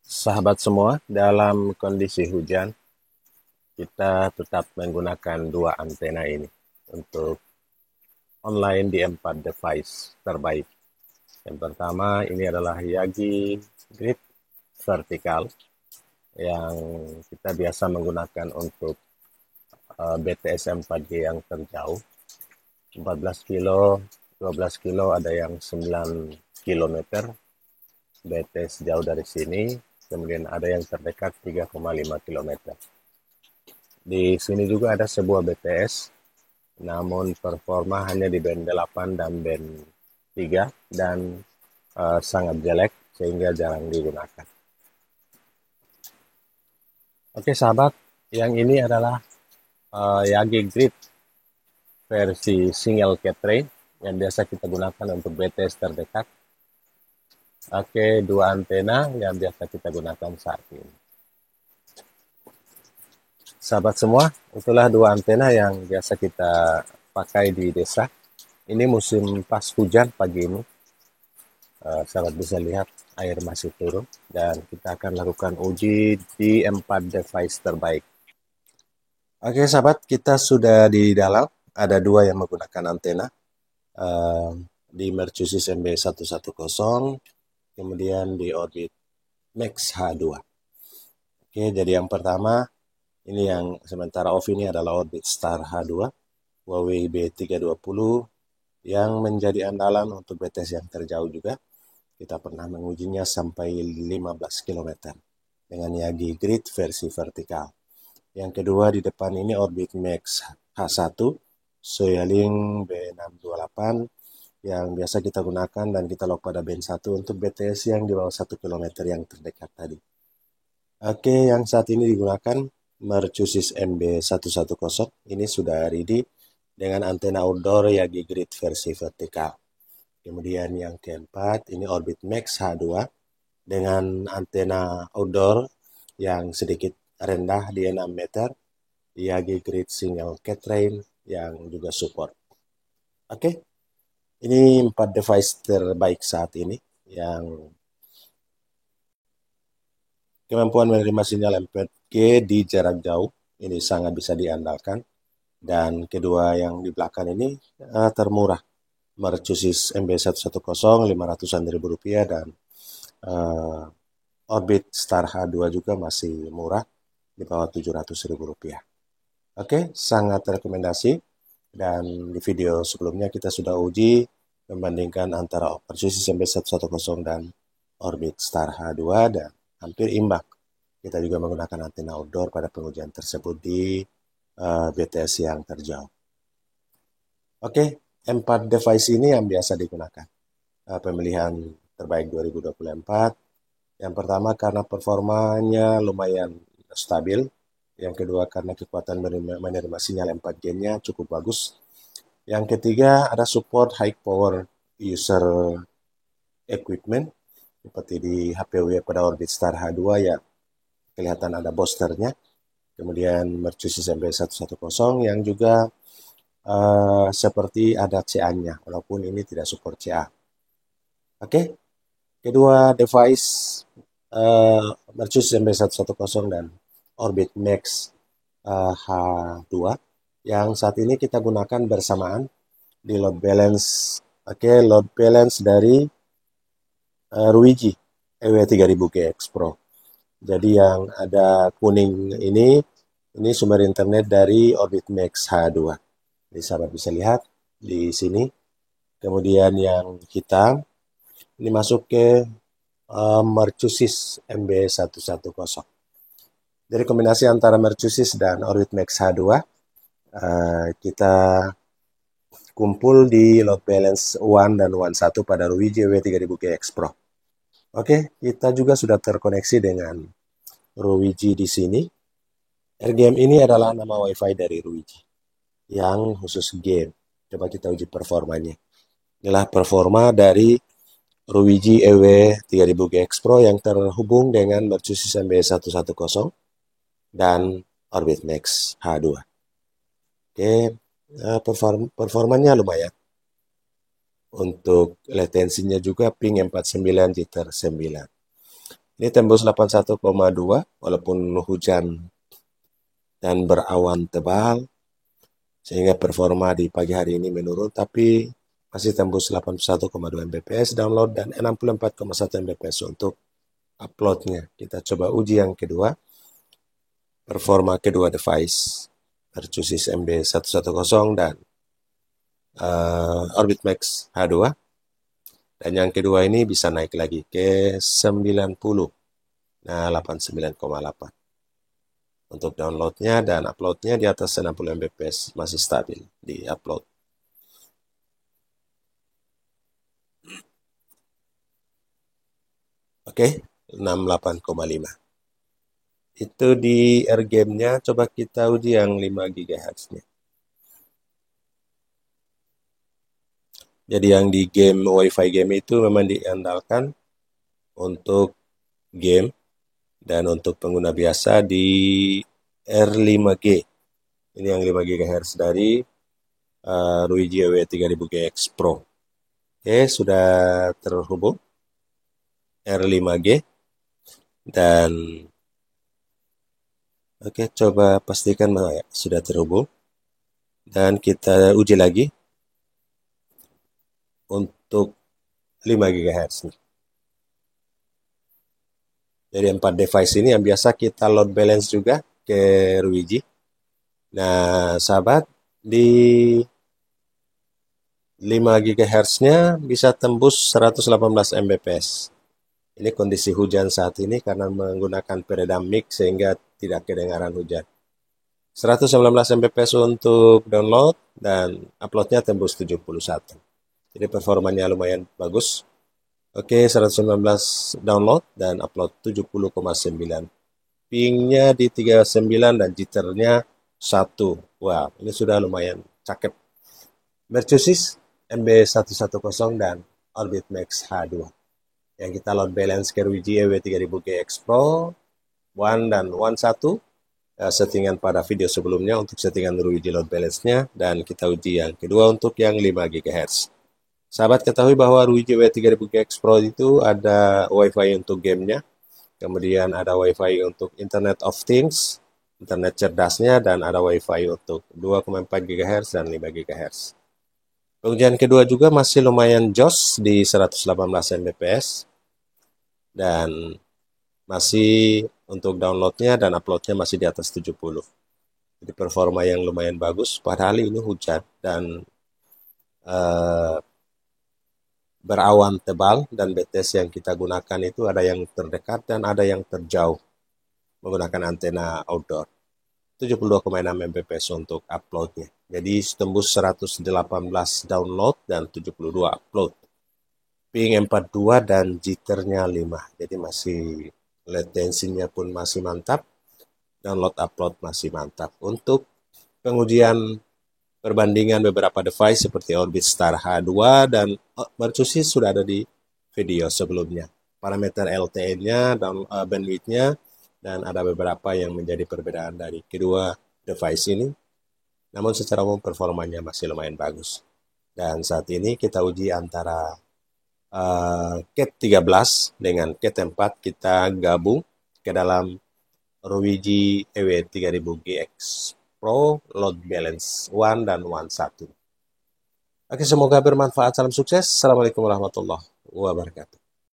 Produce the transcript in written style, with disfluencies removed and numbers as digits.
Sahabat semua, dalam kondisi hujan, kita tetap menggunakan dua antena ini untuk online di 4 device terbaik. Yang pertama, ini adalah Yagi Grid Vertical yang kita biasa menggunakan untuk BTS 4G yang terjauh. 14 kilo, 12 kilo, ada yang 9 kilometer BTS jauh dari sini. Kemudian ada yang terdekat 3,5 kilometer. Di sini juga ada sebuah BTS, namun performa hanya di band 8 dan band 3 dan sangat jelek sehingga jarang digunakan. Oke sahabat, yang ini adalah Yagi Grid versi single cat ray yang biasa kita gunakan untuk BTS terdekat. Oke, dua antena yang biasa kita gunakan saat ini. Sahabat semua, itulah dua antena yang biasa kita pakai di desa. Ini musim pas hujan pagi ini. Sahabat bisa lihat air masih turun dan kita akan lakukan uji di 4 device terbaik. Oke sahabat, kita sudah di dalam. Ada dua yang menggunakan antena. Di Mercusis MB110, kemudian di Orbit Max H2. Oke, jadi yang pertama, ini yang sementara off ini adalah Orbit Star H2 Huawei B320 yang menjadi andalan untuk BTS yang terjauh juga. Kita pernah mengujinya sampai 15 km dengan Yagi Grid versi vertikal. Yang kedua di depan ini Orbit Max H1 Soyaling B628 yang biasa kita gunakan dan kita lock pada band 1 untuk BTS yang di bawah 1 km yang terdekat tadi. Oke, yang saat ini digunakan Mercusis MB110. Ini sudah ready dengan antena outdoor Yagi Grid versi vertikal. Kemudian yang keempat, ini Orbit Max H2 dengan antena outdoor yang sedikit rendah di 6 meter, Yagi Grid Single Cat Rain yang juga support. Oke, ini 4 device terbaik saat ini yang kemampuan menerima sinyal 4G di jarak jauh. Ini sangat bisa diandalkan. Dan kedua yang di belakang ini termurah. Mercusis MB110 500-an ribu rupiah dan Orbit Star H2 juga masih murah di bawah 700 ribu rupiah. Oke, sangat rekomendasi. Dan di video sebelumnya kita sudah uji membandingkan antara Mercusis MB110 dan Orbit Star H2 dan hampir imbang. Kita juga menggunakan antena outdoor pada pengujian tersebut di BTS yang terjauh. Oke, 4 device ini yang biasa digunakan. Pemilihan terbaik 2024. Yang pertama karena performanya lumayan stabil. Yang kedua karena kekuatan menerima sinyal 4G-nya cukup bagus. Yang ketiga ada support high power user equipment. Seperti di HPW pada Orbit Star H2 ya kelihatan ada boosternya. Kemudian Mercusis MB110 yang juga seperti ada CA-nya, walaupun ini tidak support CA. Oke, kedua device Mercusis MB110 dan Orbit Max H2 yang saat ini kita gunakan bersamaan di load balance. Oke, load balance dari Ruiji EW3000GX Pro. Jadi yang ada kuning ini sumber internet dari Orbit Max H2. Jadi sahabat bisa lihat di sini. Kemudian yang hitam ini masuk ke Mercusis MB110. Dari kombinasi antara Mercusis dan Orbit Max H2 kita kumpul di load balance 1 dan 1 pada Ruiji EW3000GX Pro. Oke, kita juga sudah terkoneksi dengan Ruiji di sini. RGM ini adalah nama WiFi dari Ruiji yang khusus game. Coba kita uji performanya. Inilah performa dari Ruiji EW3000GX Pro yang terhubung dengan Mercusis MB110 dan Orbit Max H2. Oke, performanya lumayan. Untuk latensinya juga ping 49 jitter 9. Ini tembus 81,2 walaupun hujan dan berawan tebal, sehingga performa di pagi hari ini menurun, tapi masih tembus 81,2 Mbps download dan 64,1 Mbps untuk uploadnya. Kita coba uji yang kedua, performa kedua device, Mercusis MB110 dan Orbit Max H2. Dan yang kedua ini bisa naik lagi ke 90. Nah, 89,8. Untuk downloadnya dan uploadnya di atas 60 Mbps masih stabil di upload. Oke, 68,5. Itu di AirGame-nya, coba kita uji yang 5 GHz-nya. Jadi yang di game WiFi game itu memang diandalkan untuk game dan untuk pengguna biasa di R5G. Ini yang 5 GHz dari Ruigi W3000GX Pro. Oke, sudah terhubung R5G dan oke, coba pastikan bahwa sudah terhubung dan kita uji lagi untuk 5 GHz nih. Jadi 4 device ini yang biasa kita load balance juga ke Ruigi. Nah, sahabat, di 5 GHz-nya bisa tembus 118 Mbps. Ini kondisi hujan saat ini karena menggunakan peredam mic sehingga tidak kedengaran hujan. 119 Mbps untuk download dan uploadnya tembus 71. Jadi performanya lumayan bagus. Oke, 119 download dan upload 70,9. Pingnya di 39 dan jitternya 1. Wah, ini sudah lumayan cakep. Mercusis MB110 dan Orbit Max H2. Yang kita load balance ke Ruigi W3000GX Pro 1 dan 1 settingan pada video sebelumnya untuk settingan Ruigi load balance-nya, dan kita uji yang kedua untuk yang 5 GHz. Sahabat ketahui bahwa Ruigi W3000GX Pro itu ada WiFi untuk gamenya, kemudian ada WiFi untuk Internet of Things, internet cerdasnya, dan ada WiFi untuk 2,4 GHz dan 5 GHz. Pengujian kedua juga masih lumayan jos di 118 Mbps dan masih untuk downloadnya dan uploadnya masih di atas 70. Jadi performa yang lumayan bagus, padahal ini hujan dan berawan tebal, dan BTS yang kita gunakan itu ada yang terdekat dan ada yang terjauh menggunakan antena outdoor. 72,6 Mbps untuk uploadnya. Jadi tembus 118 download dan 72 upload. Ping 42 dan jitternya 5. Jadi masih latensinya pun masih mantap. Download upload masih mantap. Untuk pengujian perbandingan beberapa device seperti Orbit Star H2 dan Mercusis sudah ada di video sebelumnya. Parameter LTE-nya dan bandwidth-nya, dan ada beberapa yang menjadi perbedaan dari kedua device ini. Namun secara umum performanya masih lumayan bagus. Dan saat ini kita uji antara Cat 13 dengan Cat 4, kita gabung ke dalam Ruigi EW3000GX Pro Load Balance 1 dan 1. Oke, semoga bermanfaat. Salam sukses. Assalamualaikum warahmatullahi wabarakatuh.